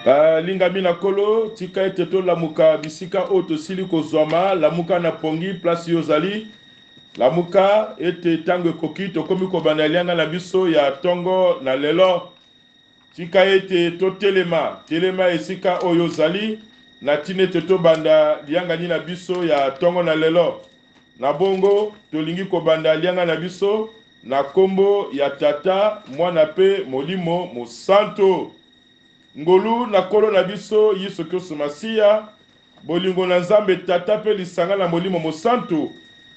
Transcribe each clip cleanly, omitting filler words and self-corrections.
Lingami na kolo tika ete to lamuka bisika oto sili kozwama lamuka na pongi place yozali lamuka ete tango ekoki tokomi kobanda lianga na biso ya tongo na lelo tika ete to telema esika oyo zali na tine ete to banda lianga ni na biso ya tongo na lelo na bongo tolingi kobanda lianga na biso na kombo ya tata mwana pe molimo mosanto ngolu na kolo na biso Yesu Kristo Masiya bolingo na Nzambe tata pe lisanga na molimo mosantu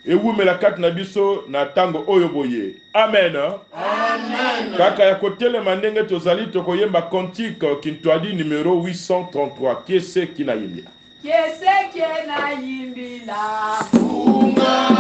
ewumela kati na biso na tango oyo boye amen amen kaka ya kotelema ndenge tozali tokoyemba cantique kintwadi numero 833 kiese kina yimbila kunga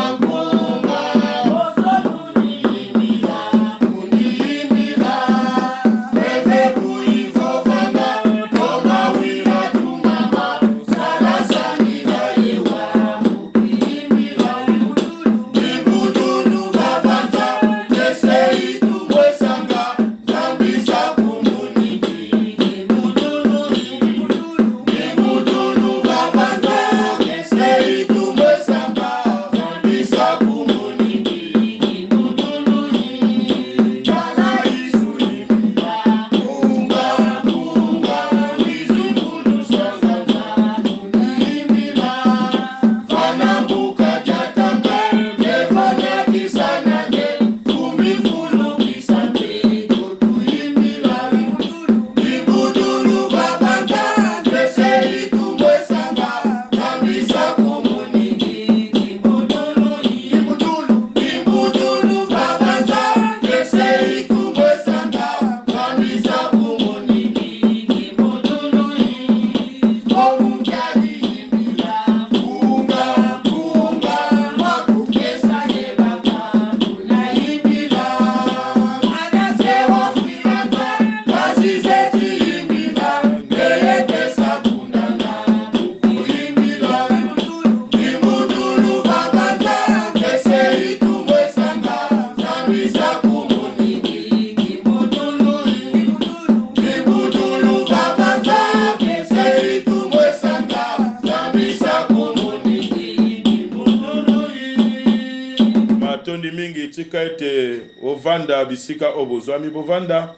ete ovanda bisika obozwami bovanda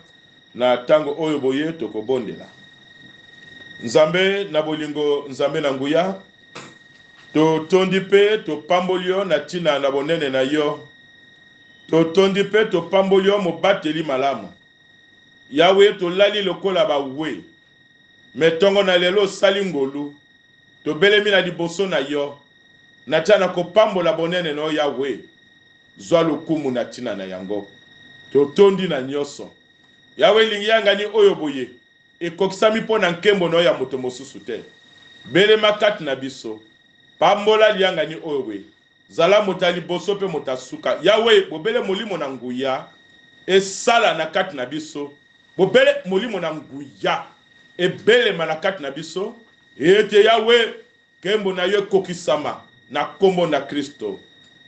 na tango oyo boye tokobondela Nzambe na bolingo Nzambe na nguya to tondi pe to pambolio na tina na bonene na yo to tondi pe to pambolio mobateli malamu Yawe to lali lokola bawe metongo na lelo sali ngolu to belemi na liboso na yo na tana ko pambola bonene no Yawe zwa lokumu na tina na yango to tondi na nyoso Yawe lingi yangani oyo boye ekokisami po na nkembo no ya moto mosusu te bele makati na biso pambola liangani oyo boye zala motali boso pe motasuka Yawe bobele molimo na nguya esala na kati na biso bobele molimo na nguya ebele manakati na biso ete Yawe kembo na yo kokisama na kombo na Kristo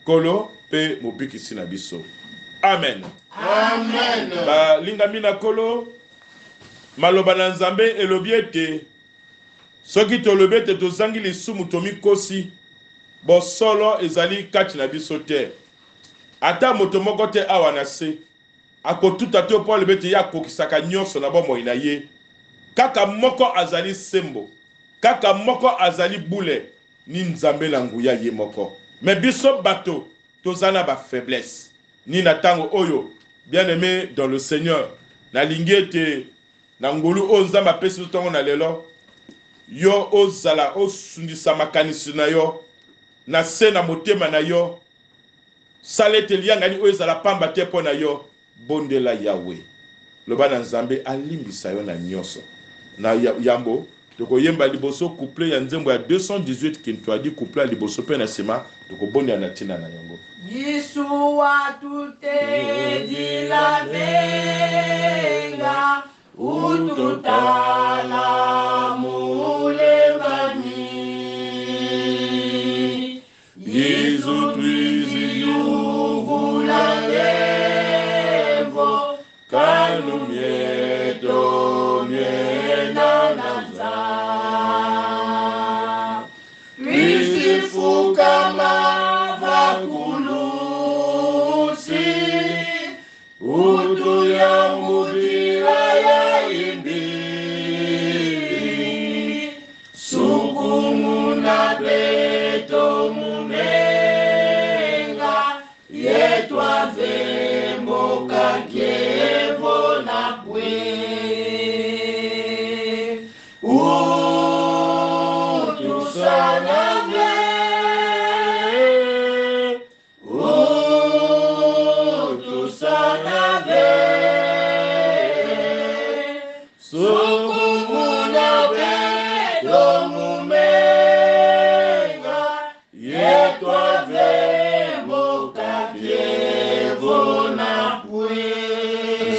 kolo pe mobikisi na biso amen amen balingami na kolo maloba na Nzambe elobi ete soki tolobi ete tozangi lisumu tomikosi bosolo ezali kati na biso te ata moto moko te awa na se akotuta te po alobi ete ye akokisaka nyonso na bomoi na ye kaka moko azali sembo kaka moko azali bule ni Nzambe na nguya ye moko me biso bato tozana ba faiblesse ni na tango oyo bien aimé dans le Seigneur na lingi ete na ngolu o Nzambe apesi tongo na lelo yo ozala osundisa makanisi na yo na se na motema na yo salete liangani oyo ezala pamba te mpo na yo bondela Yawe loba na Nzambe alimbisa yo na nyonso na yambo tokoyemba liboso couple ya nzembo ya 218 kintwadi couple ya liboso pe na sima tokobonda na tina na yango Yesu atutedila benga ututala mulengani Yesu twizi yuvula levo kanu mieto miena na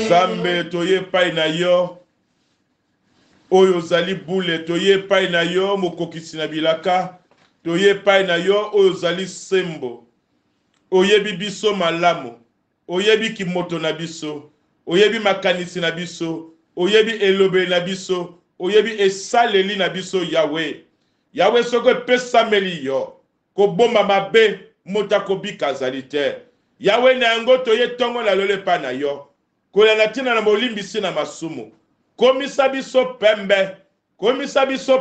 Nzambe toye pai na yo oyo zali bule toye pai na yo mokokisi na bilaka toye pai na yo oyo zali sembo oyebi biso malamu oyebi kimoto na biso oyebi makanisi na biso oyebi elobeli na biso oyebi esaleli na biso Yawe Yawe soko epesameli yo kobomba mabe moto akobika azali te Yawe na yango toye tongo na lelo epai na yo kolanda ntina na molimbisi na masumu komisa biso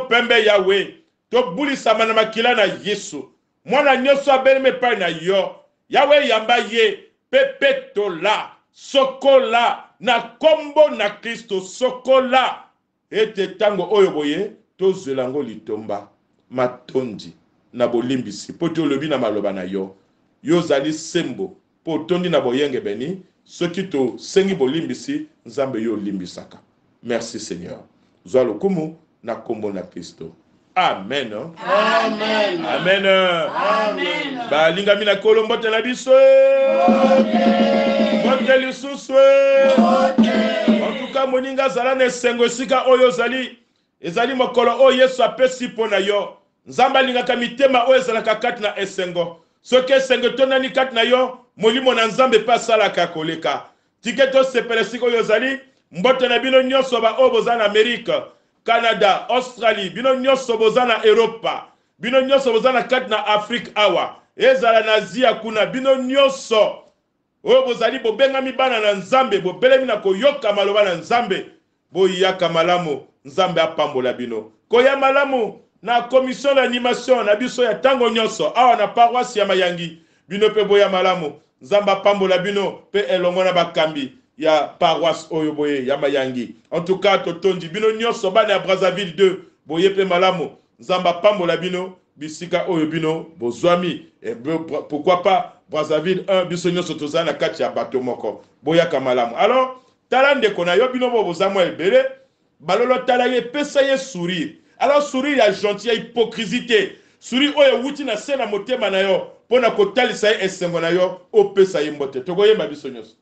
pembe Yawe tobulisama na makila na Yesu mwana nyonso abelemi epai na yo Yawe yamba ye pepetola sokola na kombo na Kristo sokola ete tango oyo boye tozwela yango litomba matondi na bolimbisi po tolobi na maloba na yo yo zali sembo po tondi na boyenge beni soki to sengi bolimbisi Nzambe yo limbisaka. Merci Seigneur. Zwa lokumu na kombo na Kristo. Amen. Amen. Amen. Amen. Ba lingami na kolo mbote na biso. Mbote lisusu. En tout cas moninga zala na esengo sika oyo zali ezali mokolo oyo Yesu apesi mpo na yo. Nzamba lingaka mitema oyo ezalaka kati na esengo. Soki esengo tonani kati na yo molimo na Nzambe pe asalaka koleka. Tiketo sepele sika oyo zali mbote na bino nyonso ba oyo boza na Amerika, Canada, Australie, bino nyonso boza na Europa, bino nyonso boza na kati na Afrique awa, ezala na Asia kuna, bino nyonso oyo bozali bobengami bana na Nzambe, bobelemi na koyoka maloba na Nzambe, boyaka malamu, Nzambe apambola bino. Koya malamu na commission d'animation na biso ya tango nyonso awa na paroisse ya Mayangi, bino pe boya malamu, Nzambe apambola bino pe elongo na bakambi ya paroisse oyo boye ya Mayangi. En tout cas totondi bino nyonso bana ya Brazzaville 2 boye pe malamu, Nzamba pambola bino bisika oyo bino bozwami et pourquoi pas Brazzaville 1 biso nyonso tozana na kati ya bato moko boya ka malamu. Alors tala ndeko na yo bino bo bozamwa ebele balolo tala ye pesa ye sourire. Alors sourire ya gentil ya hypocrisie, sourire oyo wuti na se na motema na yo pona kotalisa ye esengo na yo opesa ye mbote tokoyemba biso nyonso.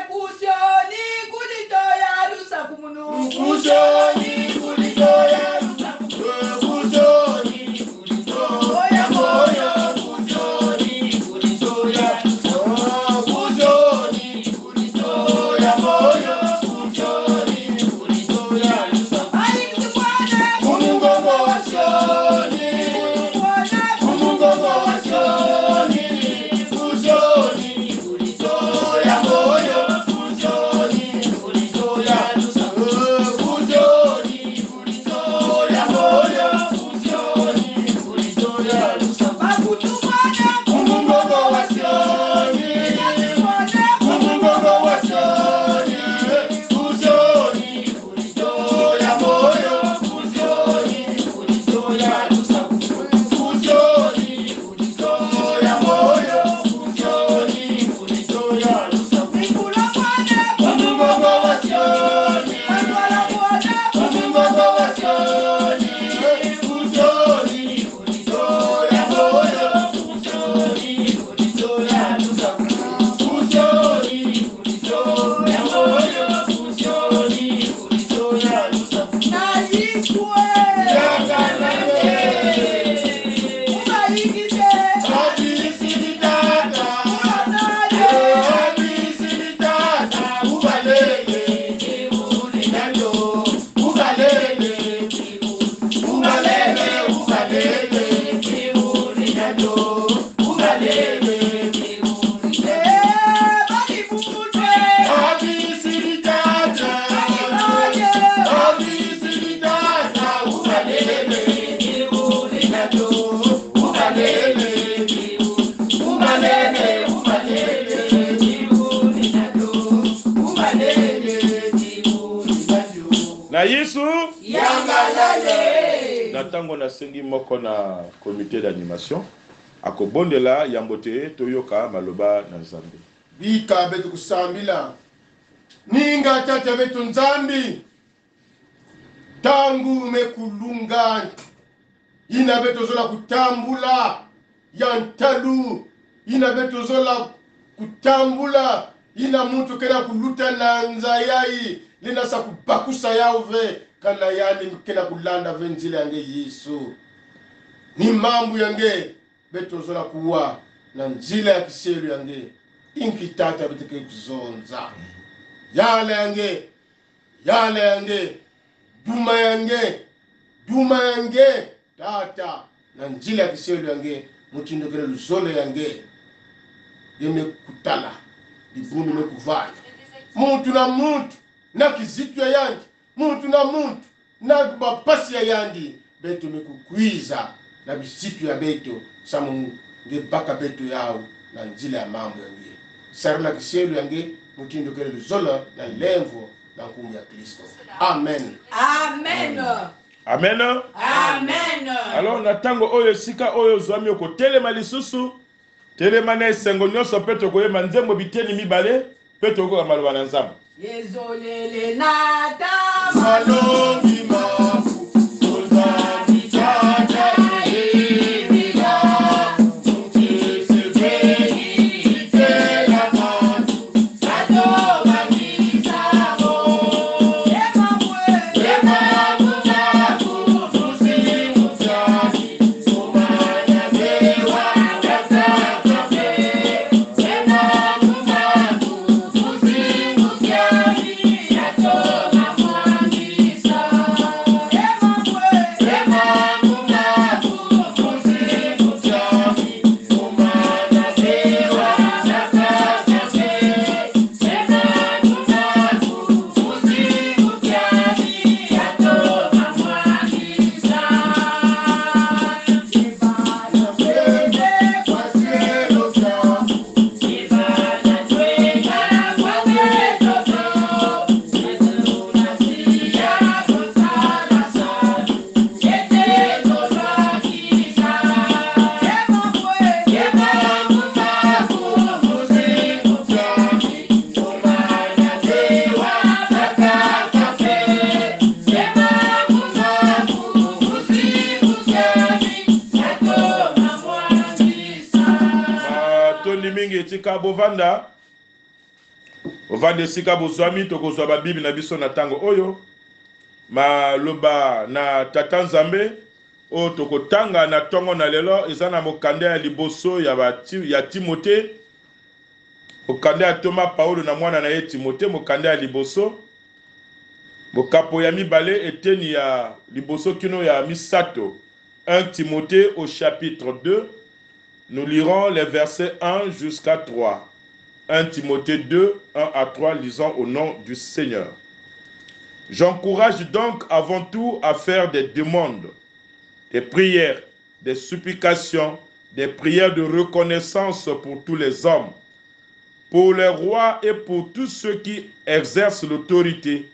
Kushoni kulitoya lusakumunu. Kushoni kulitoya lusakumunu. Kushoni kulitoya moyo. Kushoni kulitoya lusakumunu. Kushoni kulitoya moyo. Kushoni kulitoya lusakumunu. Ai mtukwane kumungongo wa shoni. Kumungongo wa shoni. Kushoni kulitoya moyo. Na Yesu Yangalale. natango na sengi moko na comité d'animation akobondela yambote toyoka maloba na Nzambe. Bika betu kusambila ninga tata betu Nzambi tangu mekulunga ina betu zola kutambula yantalu ina betu zola kutambula ina muntu kena kuluta na nzayai lina sa kubakusa yauve kana yani kena kulanda venzile yange Yesu ni mambo yange beto zola kuwa na nzila ya kiselu yange inkitata bitike kuzonza yale yange duma yange tata na njila ya kiselu yange mutindokele luzole yange yeme kutala libuni mekuvaya muntu na kizitu ya yandi muntu na bapasi ya yandi beto mekukwiza na bisitu ya beto samu ngebaka beto yao na njila ya mambo yange sarula kiselu yange mutindokele luzole na lemvo na nkumu ya Kristo. Amen. Amen. Amen. Amen. Alors na tango oyo sika oyo zwami ko telema lisusu telema na esengo nyonso pe tokoyeba nzembo biteni mibale pe tokoka maloba na nzambe. Yezolele na Malongi mafu ozali tata ebila mukesebeli itela matu atoma kisamo Tika bovanda ovande sika bozwami tokozwa ba bible na biso na tango oyo maloba na tata nzambe o tokotanga na tongo na lelo eza na mokanda ya liboso ya Timote mokanda ya Toma Paulo na mwana na ye Timote mokanda ya liboso mokapo ya mibale eteni ya liboso kino ya misato 1 Timothée au chapitre 2. Nous lirons les versets 1 jusqu'à 3. 1 Timothée 2, 1 à 3, lisons au nom du Seigneur. J'encourage donc avant tout à faire des demandes, des prières, des supplications, des prières de reconnaissance pour tous les hommes, pour les rois et pour tous ceux qui exercent l'autorité,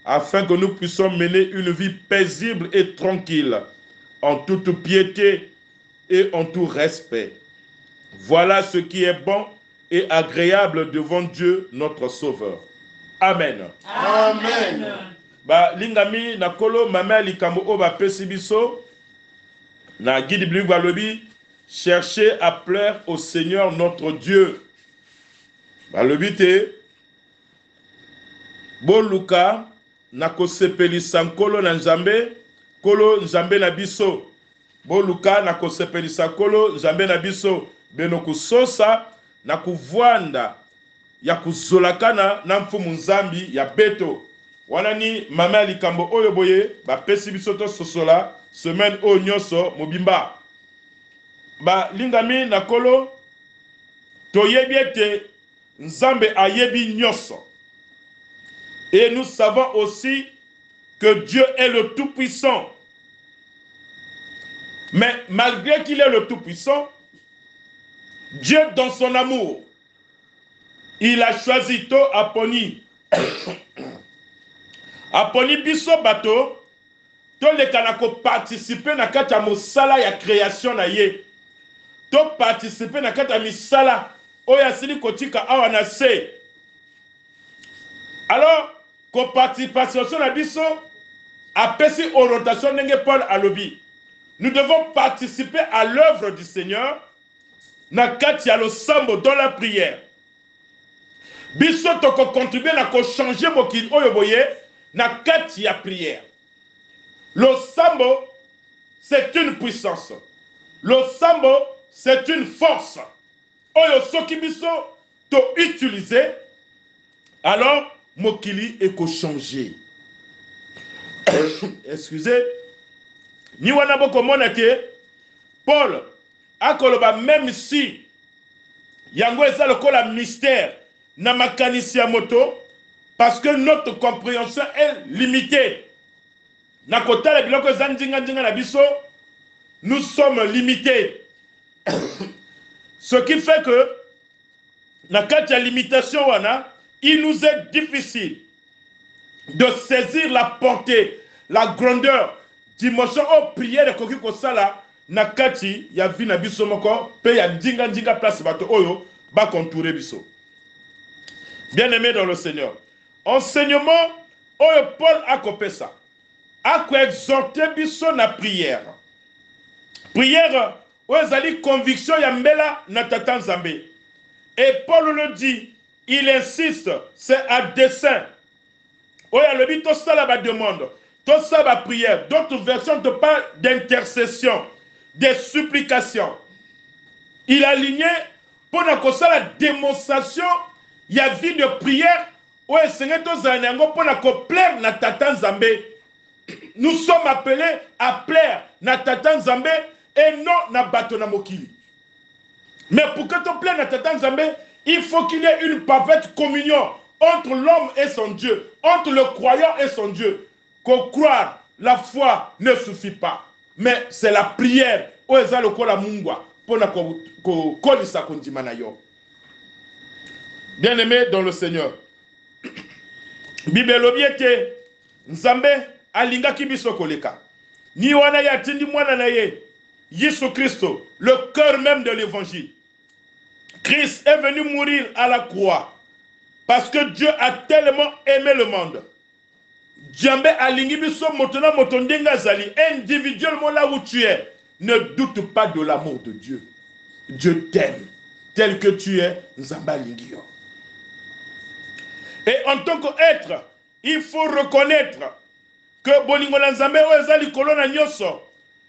afin que nous puissions mener une vie paisible et tranquille, en toute piété et en tout respect. Voilà ce qui est bon et agréable devant Dieu notre Sauveur. Amen. Amen. Ba lingami na kolo mama likambo o ba pesi biso na guide biblique balobi chercher à plaire au Seigneur notre Dieu. Balobi te boluka na kosepelisa nkolo na nzambe kolo nzambe na biso. Boluka na kosepelisa kolo nzambe na biso beno kusosa na kuvwanda ya kuzolakana na mfumu nzambi ya beto. Wana ni mama likambo oyo boye bapesi biso to sosola semaine oyo nyonso mobimba. Ba lingami na kolo toyebi ete nzambe ayebi nyonso. Et nous savons aussi que Dieu est le Tout-Puissant. Mais malgré qu'il est le Tout-Puissant, Dieu dans son amour, il a choisi to aponi. Aponi biso bato, to le kanako participer na kata mosala ya création na ye. To participer na kata misala oya sili kotika awa na se. Alors, ko participation na biso apesi orientation nenge Paul alobi. Nous devons participer à l'œuvre du Seigneur na kati ya losambo dans la prière. biso toko contribuer na ko changer mokili oyo boye na kati ya prière. Le sambo c'est une puissance. Le sambo c'est une force. Oyo soki biso to utiliser, alors mokili est ko changer. Excusez. Ni wana boko mona ke Paul akoloba même si yango eza lokola mystère na makanisi ya moto, parce que notre compréhension est limitée. Na kotala biloko eza ndinga na biso, nous sommes limités. Ce qui fait que na kati ya limitation wana, il nous est difficile de saisir la portée, la grandeur, dimension au prière koki kosala na kati ya vi na biso moko pe ya ndinga place bato oyo ba contourer biso. Bien-aimé dans le Seigneur, enseignement oyo Paul a kopesa a ko exhorter biso na prière. Prière oyo ezali conviction ya mbela na tata Nzambe. Et Paul le dit, il insiste, c'est à dessein. Oyo alobi to sala ba demande, to sala ba prière. D'autres versions te parlent d'intercession, de supplication. Il a aligné pour la démonstration, il y a vie de prière. Où na tata Nzambe. Nous sommes appelés à plaire na tata Nzambe et non na bato na mokili. Mais pour que tu plaies na tata Nzambe, il faut qu'il y ait une parfaite communion entre l'homme et son Dieu, entre le croyant et son Dieu. Qu'on croire, la foi ne suffit pas. Mais c'est la prière. Bien-aimé dans le Seigneur, Bible obiete Nzambe alinga kibiso koleka. Ni wana ya tindi mwana na ye, Jésus Christ, le cœur même de l'évangile. Christ est venu mourir à la croix parce que Dieu a tellement aimé le monde. Djambe alingi biso motona motondenga zali individuellement là où tu es. Ne doute pas de l'amour de Dieu. Dieu t'aime tel que tu es. Nzamba alingi yo. Et en tant qu'être, il faut reconnaître que bolingo na Nzambe o ezali kolona nyoso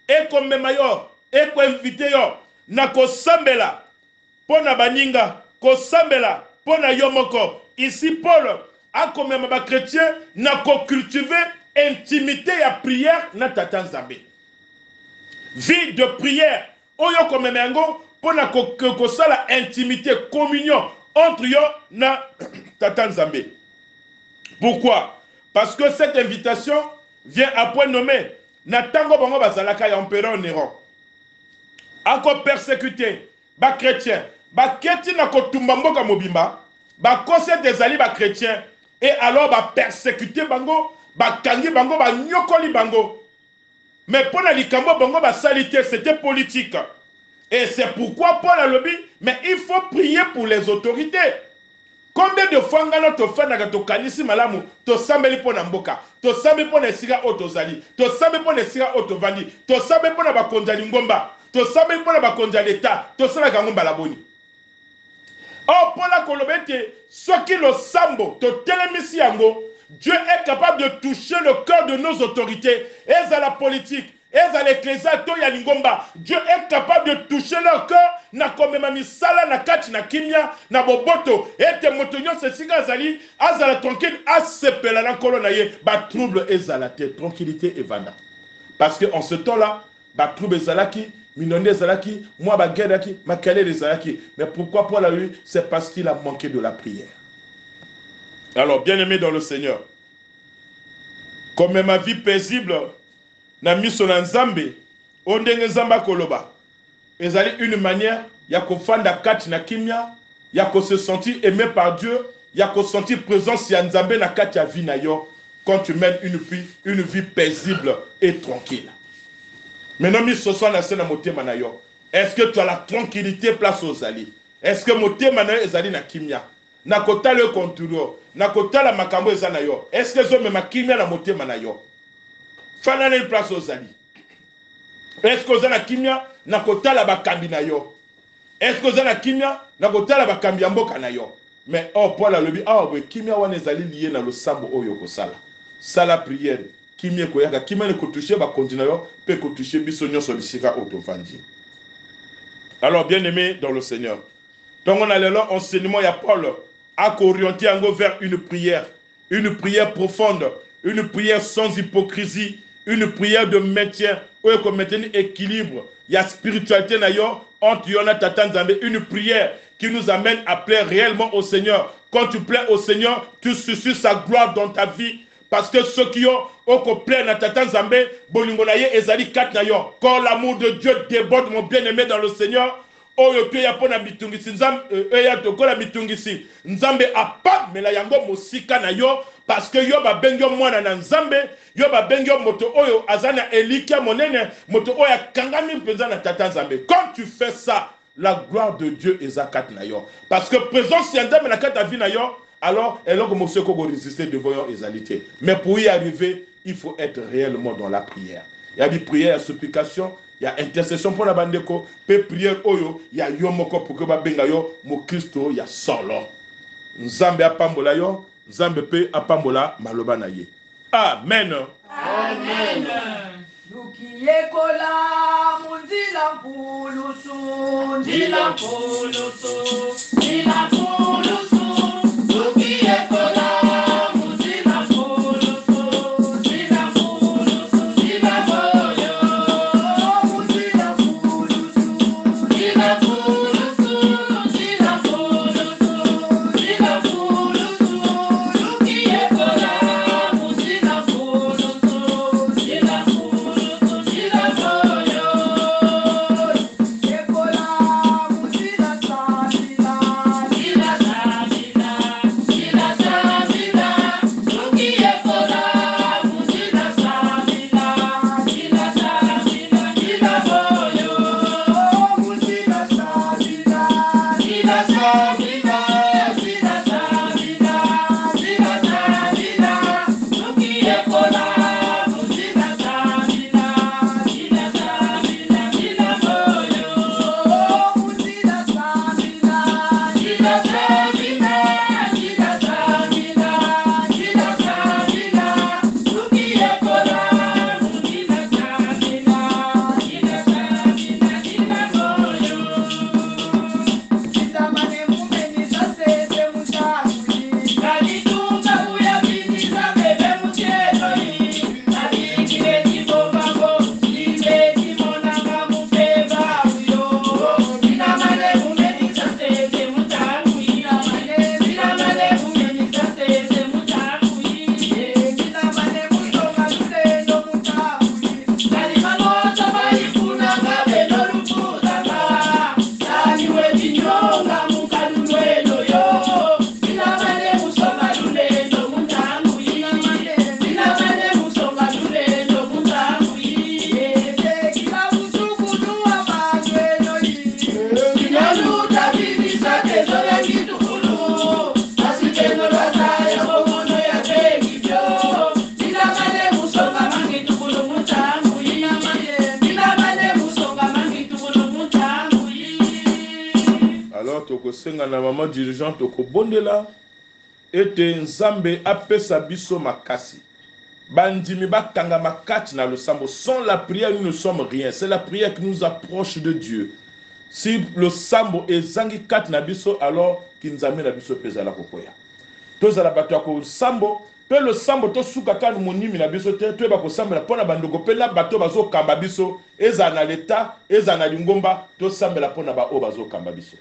et comme mayo et ko inviter yo na ko sambela pona baninga ko sambela pona yomoko. Ici Paul a comme ma chrétien n'a ko cultiver intimité ya prière na tata Nzambe. Vie de prière oyo comme mengo pona ko sala intimité communion entre yo na tata Nzambe. Pourquoi? Parce que cette invitation vient à point nommé na tango bango bazalaka ya empereur Néron. Ako persécuté ba chrétien, ba keti na ko tumba mboka mobimba, ba kose des ali ba chrétien et alors ba persécuté bango, ba kangi bango, ba nyokoli bango. Mais pour la likambo bango ba salité, c'était politique. Et c'est pourquoi Paul a lobby, mais il faut prier pour les autorités. Combien de fois ngana to fana ka to kanisi malamu to sambeli pona mboka to sambe pona sika otozali to sambe pona sika otovandi to sambe pona bakonjali ngomba to sambe pona bakonjali eta to sala ka ngomba laboni. Oh Paul kolobete soki lo sambo to telemisi yango, Dieu est capable de toucher le cœur de nos autorités et à la politique et à l'ecclésia to ya lingomba. Dieu est capable de toucher leur cœur na komema misala na kati na kimia na boboto ete motonyo se singa zali azala tranquille asepela na kolona ye ba trouble ezalate tranquillité evanda. Parce que en ce temps-là ba trouble ezalaki minonde ezalaki moi ba guerre ma calé ezalaki. Mais pourquoi Paul a eu? C'est parce qu'il a manqué de la prière. Alors bien-aimé dans le Seigneur, comme ma vie paisible na miso na Nzambe ondenge Nzamba koloba ezali une manière ya kofanda kati na kimia ya ko se sentir aimé par Dieu, ya ko sentir présence ya Nzambe na kati ya vie na yo quand tu mènes une vie paisible et tranquille. Maintenant miso so na sena motema na yo, est-ce que tu as la tranquillité place aux alliés? Est-ce que motema na yo ezali na kimia na kota le contrôle na kota la makambo ezana yo? Est-ce que zo me makimia na motema na yo? Fana na place aux alliés. Est-ce que vous avez kimia na kota la bakambi na yo? Est-ce que vous avez kimia na kota la bakambi mboka na yo? mais Paul a lebi kimia wana ezali lié na losambo oyo kosala sala prière kimia koyaka kimia ne kotoucher ba continue yo pe kotoucher biso nyonso bisika otovandi. Alors bien aimé dans le Seigneur, donc on a l'enseignement ya Paul a orienté en vers une prière profonde, une prière sans hypocrisie, une prière de maintien où il faut maintenir équilibre, il y a spiritualité entre Yona Tata Nzambe, une prière qui nous amène à plaire réellement au Seigneur. Quand tu plais au Seigneur, tu suscites sa gloire dans ta vie. Parce que ceux qui ont plaît na Tata Nzambe, bolingonaye ezali kat na yo. Quand l'amour de Dieu déborde, mon bien-aimé dans le Seigneur, oyo pe ya pona mitungisi nzambe ya tokola mitungisi nzambe apa mela yango mosika na yo parce que yo ba bengyo mwana na nzambe yo ba bengyo moto oyo azana elikia monene moto oyo akangami mpenza na Tata Nzambe. Quand tu fais ça, la gloire de Dieu ezakat na yo parce que présence ya nzambe na kata vie na yo, alors eloko moseko go résister devant yo ezalité. Mais pour y arriver, il faut être réellement dans la prière. Il y a des prières, supplication, il y a intercession pour la bandeko, pe prière oyo, il y a yomoko pour que ba benga yo mo Kristo ya solo. Nzambe apambola yo, Nzambe pe apambola maloba na ye. Amen. Amen. Lukiekola munzila nkulusu, ndila nkulusu, ndila nkulusu. Lukiekola munzila nkulusu, ndila nkulusu, ndila moyo. Munzila nkulusu, ndila nkulusu, ndila nkulusu, ndila nkulusu. Lukiekola munzila nkulusu, ndila nkulusu, ndila moyo. Yekola munzila sabila, ndila sabila, ndila sabila. Lukiekola munzila sabila, ndila sabila, ndila moyo. Munzila sabila, ndila sabila, ndila sabila, ndila sabila. Lukiekola munzila sabila, ndila sabila, ndila moyo. Munzila sabila, ndila sabila, ndila sabila, ndila sabila. Lukiekola munzila sabila, ndila sabila, ndila moyo. Sitamane mumenisa sese mutanguli, kalitunga kuyabiniza bebe mutendoi. Nalikile tibombango, libe timonanga mupeva uyo. Sitamane mumenisa sese mutanguli, sitamane mumenisa sese mutanguli. Sitamane mutonga lulendo mutanguli, kalimangota balifunanga beno lupuzanga. Naniwe tinyonga mukalulwelo yo. Sitamane musonga lulendo mutanguli, sitamane musonga lulendo mutanguli. Kila usukulu wa manwelo yi, kinyaluta bibisa tezo ya kitukulu. Asiteno lwazaya komono ya bengibyo. Sitamane musonga mangitukulu mutanguli, sitamane musonga mangitukulu mutanguli. Alors tokosenga na maman dirigeante tokobondela ete Nzambe apesa biso makasi. Bandimi bakanga makati na losambo. Sans la prière, nous ne sommes rien. C'est la prière qui nous approche de Dieu. Si le sambo ezangi kat na biso, alors kinzame na biso pezala kokoya. Tozala bato ya ko sambo, pe le sambo to suka kanu monimi na biso te, to ba ko sambela pona bandoko pe la bato bazo kamba biso, eza na leta, eza na lingomba, to sambela pona ba o bazo kamba biso.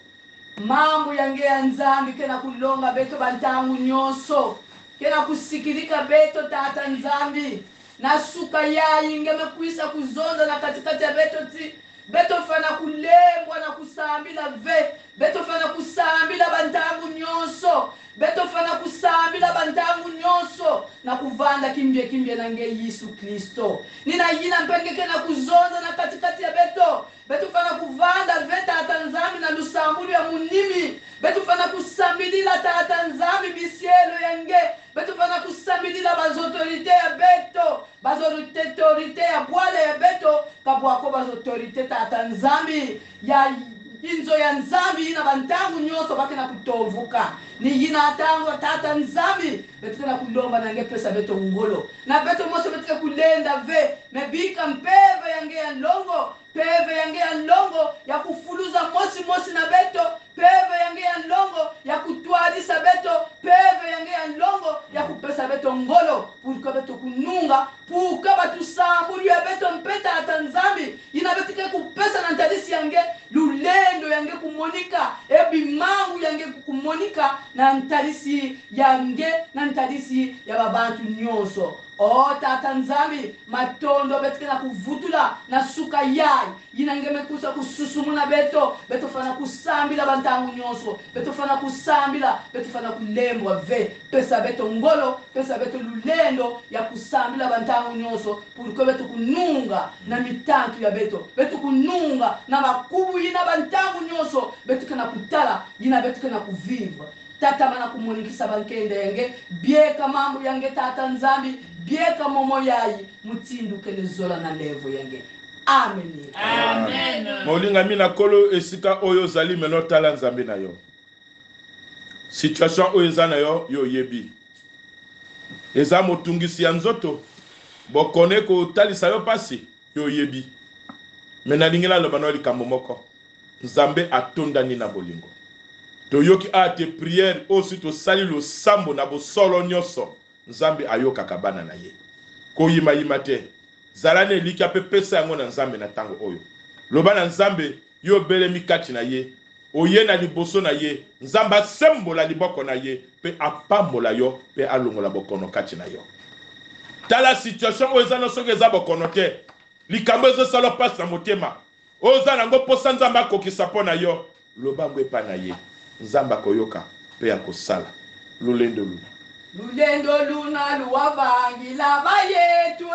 Mambo yange ya nzambi kena kulonga beto bantangu nyonso, kena kusikilika beto tata nzambi. Na suka ya ingeme kuisa kuzonda na katikati ya beto ti. Beto fana kulembwa na kusambila ve. Beto fana kusambila bantangu nyonso. Beto fana kusambila bantangu nyonso. Na kuvanda kimbie na nge Yesu Kristo. Nina yina mpenge kena kuzonda na katikati ya beto. Beto fana kuvanda ve tata nzambi na lusambulu ya munimi. Beto fana kusambilila tata nzambi bisielo yange. Beto fana kusambilila bazautorite ya beto. Bazautorite ya bwale ya beto. Kabwako bazautorite tata nzambi ya inzo ya nzambi na bantangu nyonso bakena kutovuka. ni yina tango tata nzambi betu na kulomba na ngepesa beto ngolo na beto moso betu kulenda ve mebika mpeve yange ya longo peve yange ya longo ya kufuluza mosi na beto peve yange ya longo ya kutwadisa beto peve yange ya longo ya kupesa beto ngolo purko beto kununga puka batu sambulu ya beto mpeta atanzambi ina betu ke kupesa na ntadisi yange lulendo yange kumonika ebimangu yange kumonika na ntadisi yange na ntadisi ya babantu nyonso o tata nzambi matondo betu na kuvutula na suka yai yinangeme kusa kususumuna beto fana kusambila bantangu nyonso beto fana kusambila beto fana kulembwa ve pesa beto ngolo pesa beto lulendo ya kusambila bantangu nyonso puriko beto kununga na mitantu ya beto kununga na makubu yina bantangu nyonso beto kana kutala yina beto kana kuviva tata mana kumunikisa bankende yange bieka mambo yange tata nzambi bieka momo yayi mutindu kene zola na levo yange amen amen molinga mina kolo esika oyo zali meno tala nzambe na yo situation oyo eza na yo yo yebi eza motungisi ya nzoto bokone ko talisa yo pasi yo yebi mena lingela loba no likambo moko nzambe atondani na bolingo toyoki ate prière osi tosali losambo na bosolo nyonso nzambe ayokaka bana na ye koyimayima te zala na elika mpe pesa yango na nzambe na ntango oyo loba na nzambe yo obelemi kati na ye oye na liboso na ye nzambe asembola liboko na ye mpe apambola yo mpe alongola bokono kati na yo tala situation oyo eza na soki eza bokono te likambo ezosala mpasi na motema oyo oza nango mposa nzambe akokisa mpo na yo loba yango epa na ye nzambe akoyoka mpe akosala lulendo luna lulendo luna luwavangila bayetu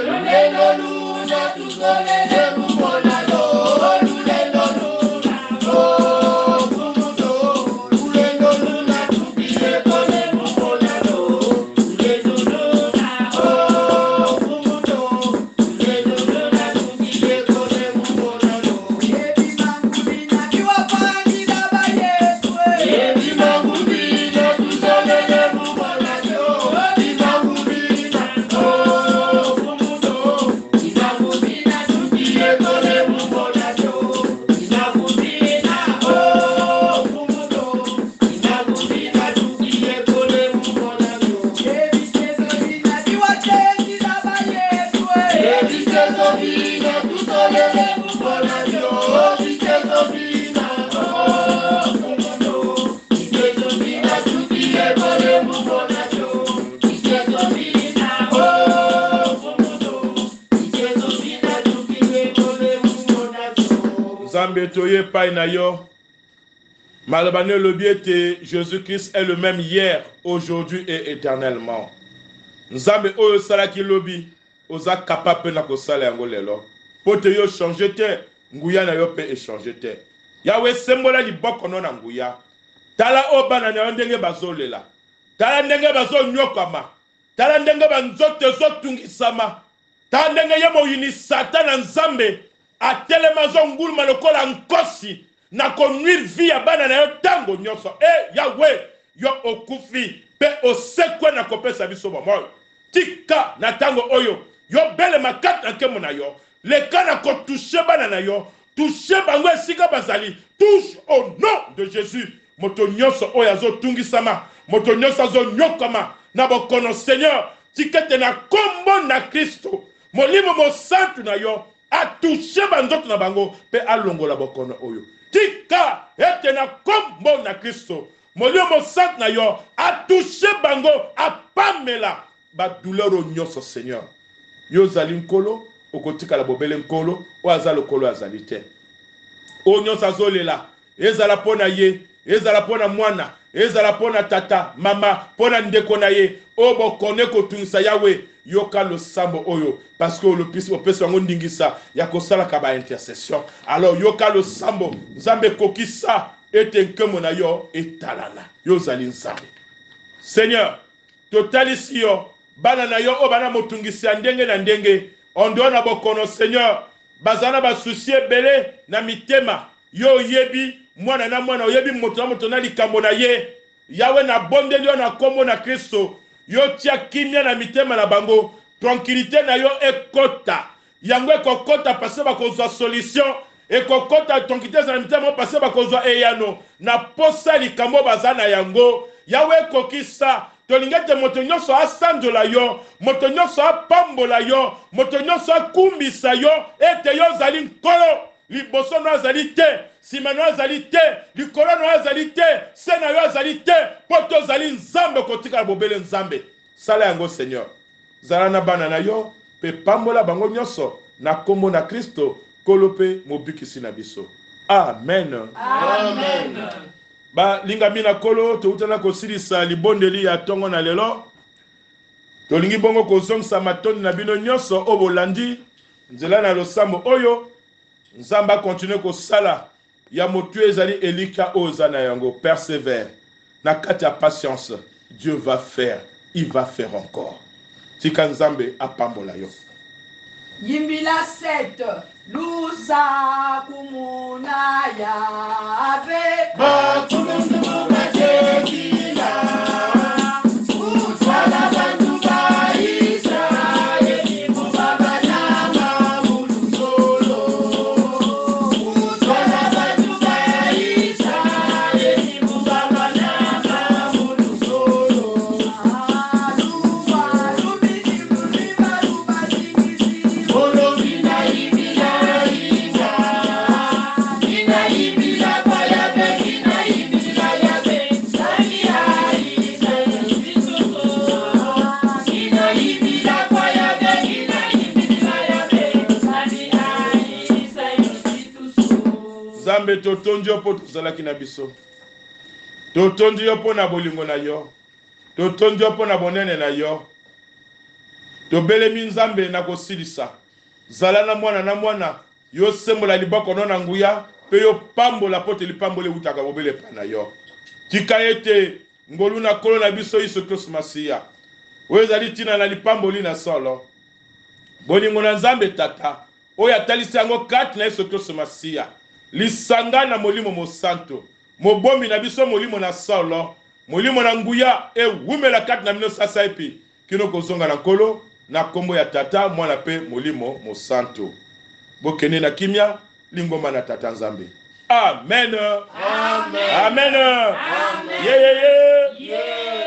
lulendo luna tuzolele kumona lo lulendo luna lulendo luna tupile kole kumona lo lulendo luna lulendo luna tupile kole kumona lo yebi mangulina kiwavangila bayetu yebi mangulina tuzolele Nzambe toye pai na yo malabane lobi ete Jésus-Christ est le même hier, aujourd'hui et éternellement. Nzambe oyo salaki lobi oza capable na kosala yango lelo po te yo changer te nguya na yo pe échanger te yawe sembola liboko no na nguya tala obana na yo ndenge bazolela tala ndenge bazonyokama tala ndenge banzote zotungisama tala ndenge ye moyini satana nzambe atelema zonguluma lokola nkosi na konuire vie ya bana na yo tango nyonso yawe yo okufi pe osekwe na kopesa biso bomoi tika na tango oyo yo bele makata nkemo na yo leka na kotouche bana na yo touche bango esika bazali touche au nom de Jésus moto nyonso oyo azotungisama moto nyonso azonyokama na bokono Seigneur tikete na kombo na Kristo molimo mosantu na yo atouche banzoto na bango pe alongola bokono oyo tika ete na kombo na Kristo molimo mosantu na yo atouche bango apamela ba douleur nyonso Seigneur yo zali nkolo okotika la bobele nkolo o azalo kolo azali te o nyonso azolela ezala pona ye ezala pona mwana ezala pona tata mama pona ndeko na ye o bokone kotungisa yawe yoka lo sambo oyo parce que le pisi opesa ngo ndingisa ya kosala ka ba intercession alors yoka lo sambo nzambe kokisa ete nkemo na yo etalana yo zali nzambe Seigneur totalisi yo bana na yo o bana motungisi ya ndenge na ndenge ondo na bokono Seigneur bazana ba souci ebele na mitema yo yebi mwana na mwana oyebi moto na likambo na ye yawe na bondeli yo na kombo na Kristo yo tia kimia na mitema na bango tranquillité na yo ekota yango ekokota parce bakozwa solution ekokota tranquillité na mitema parce bakozwa eyano na posa likambo baza na yango yawe ekokisa tolingete moto nyonso asandola yo moto nyonso apambola yo moto nyonso akumbisa yo ete yo ozali nkolo liboso no azali te nsima no azali te likolo no azali te se na yo azali te mpo tozali nzambe kotikala bobele nzambe sala yango seigneur zala na bana na yo mpe pambola bango nyonso na kombo na Kristo kolo mpe mobikisi na biso amen Amen. balingami na kolo toutana kosilisa libondeli ya ntongo na lelo tolingi bongo kozongisa matoni na bino nyonso oyo bolandi nzela na losambo oyo nzambe akontinue kosala ya motu ezali elika oyo oza na yango persévère na kati ya patience Dieu va faire il va faire encore tika nzambe apambola yo Yimbila 7 lusa kumuna yabe Bakulundu mumatekila Utwala bantu ba Israeli Mubabanama muluzolo Utwala bantu ba Israeli Mubabanama muluzolo Luba lubiti luliba luba tingisi Olo vina ibila inga Vina ibila payabe Vina ibila yabe Sani hai Sani vituko Vina ibila payabe Vina ibila yabe Sani hai Sani vituko nzambe totondi yo mpo tozalaki na biso totondi yo mpo na bolingo na yo totondi yo mpo na bonene na yo tobelemi nzambe na kosilisa zala na mwana yo sembola liboko no na nguya mpe yo pambola mpo te lipamboli eutaka bobele epai na yo tika ete ngolu na kolo na biso Yesu Kristo masiya oyo ezali ntina na lipamboli na solo bolingo na nzambe tata oyo atalisi yango kati na Yesu Kristo masiya lisanga na molimo mosanto mobomi na biso molimo na solo molimo na nguya ewumela kati na bino sasa epi kino kozonga na nkolo na kombo ya tata mwana mpe molimo mosanto bokende na kimia lingoma na tata nzambe amen Amen amen Amen yeah.